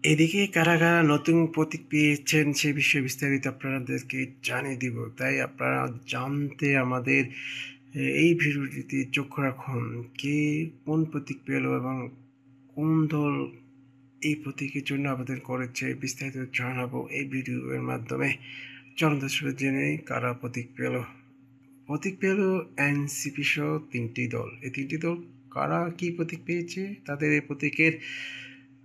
এদিকে কারা কারা নতুন প্রতীক পেয়েছেন সে বিষয়ে বিস্তারিত আপনাদেরকে জানিয়ে দিব। তাই আপনারা জানতে আমাদের এই ভিডিওটিতে চোখ রাখুন। কে কোন প্রতীক পেল এবং কোন দল এই প্রতীকের জন্য আবেদন করেছে বিস্তারিত জানাবো এই ভিডিওর মাধ্যমে। চলুন দর্শক জেনে নেই কারা প্রতীক পেল এনসিপি সহ তিনটি দল। এই তিনটি দল কারা কি প্রতীক পেয়েছে, তাদের এই প্রতীকের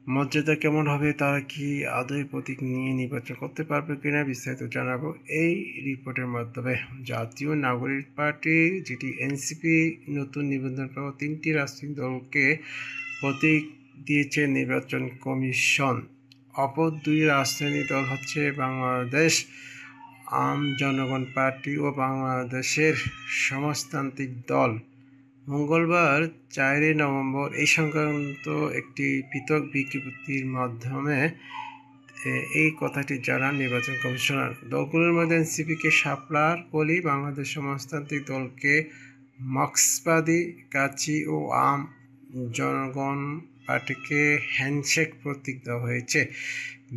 মর্যাদা কেমন হবে, তারা কি আদৌ প্রতীক নিয়ে নির্বাচন করতে পারবে কিনা বিস্তারিত জানাবো এই রিপোর্টের মাধ্যমে। জাতীয় নাগরিক পার্টি যেটি এনসিপি নতুন নিবন্ধন পাওয়া তিনটি রাজনৈতিক দলকে প্রতীক দিয়েছে নির্বাচন কমিশন। অপর দুই রাজনৈতিক দল হচ্ছে বাংলাদেশ আম জনগণ পার্টি ও বাংলাদেশের সমাজতান্ত্রিক দল। মঙ্গলবার 4 নভেম্বর এই সংক্রান্ত একটি পৃথক বিজ্ঞপ্তির মাধ্যমে এই কথাটি জানান নির্বাচন কমিশনার। দলগুলোর মধ্যে এনসিপিকে শাপলার কলি, বাংলাদেশ সমাজতান্ত্রিক দলকে মার্ক্সবাদী কাচি ও আম জনগণ পার্টিকে হ্যান্ডশেক প্রতীক দেওয়া হয়েছে।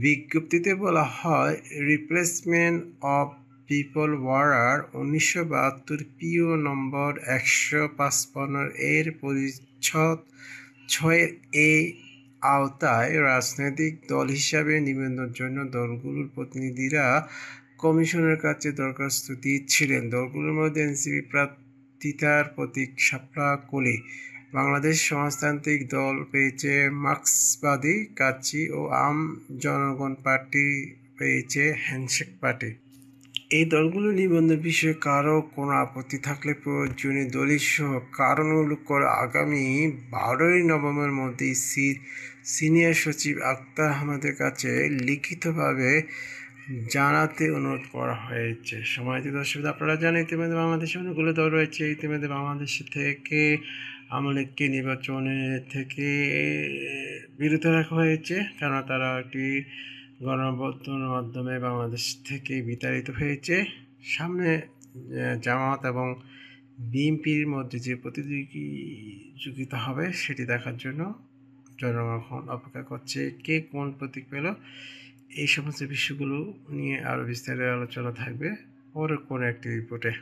বিজ্ঞপ্তিতে বলা হয়, রিপ্লেসমেন্ট অব পিপল ওয়ারার 1972 পিও নম্বর 155 এর পরিচ্ছদ 6 এ আওতায় রাজনৈতিক দল হিসাবে নিবন্ধনের জন্য দলগুলোর প্রতিনিধিরা কমিশনের কাছে দরখাস্ত দিয়েছিলেন। দলগুলোর মধ্যে এনসিপি প্রার্থিতার প্রতীক শাপলা কলি, বাংলাদেশ সমাজতান্ত্রিক দল পেয়েছে মার্ক্সবাদী কাচি ও আম জনগণ পার্টি পেয়েছে হ্যান্ডশেক পার্টি। এই দলগুলো নিবন্ধন বিষয়ে কারো কোনো আপত্তি থাকলে প্রয়োজনীয় দলিল সহ কারণ উল্লেখ করে আগামী 12 নভেম্বরের মধ্যে সিনিয়র সচিব আক্তার আহমেদের কাছে লিখিতভাবে জানাতে অনুরোধ করা হয়েছে। সম্মানিত দর্শক, আপনারা জানেন ইতিমধ্যে বাংলাদেশে অনেকগুলো দল রয়েছে। ইতিমধ্যে বাংলাদেশ থেকে আওয়ামী লীগকে নির্বাচনে থেকে বিরত রাখা হয়েছে, কারণ তারা একটি গণঅভ্যুত্থানের মাধ্যমে বাংলাদেশ থেকে বিতাড়িত হয়েছে। সামনে জামাত এবং বিএনপির মধ্যে যে প্রতিযোগিতা হবে সেটি দেখার জন্য জনগণ অপেক্ষা করছে কে কোন প্রতীক পেল। এই সমস্ত বিষয়গুলো নিয়ে আরও বিস্তারিত আলোচনা থাকবে পরের কোনো একটি রিপোর্টে।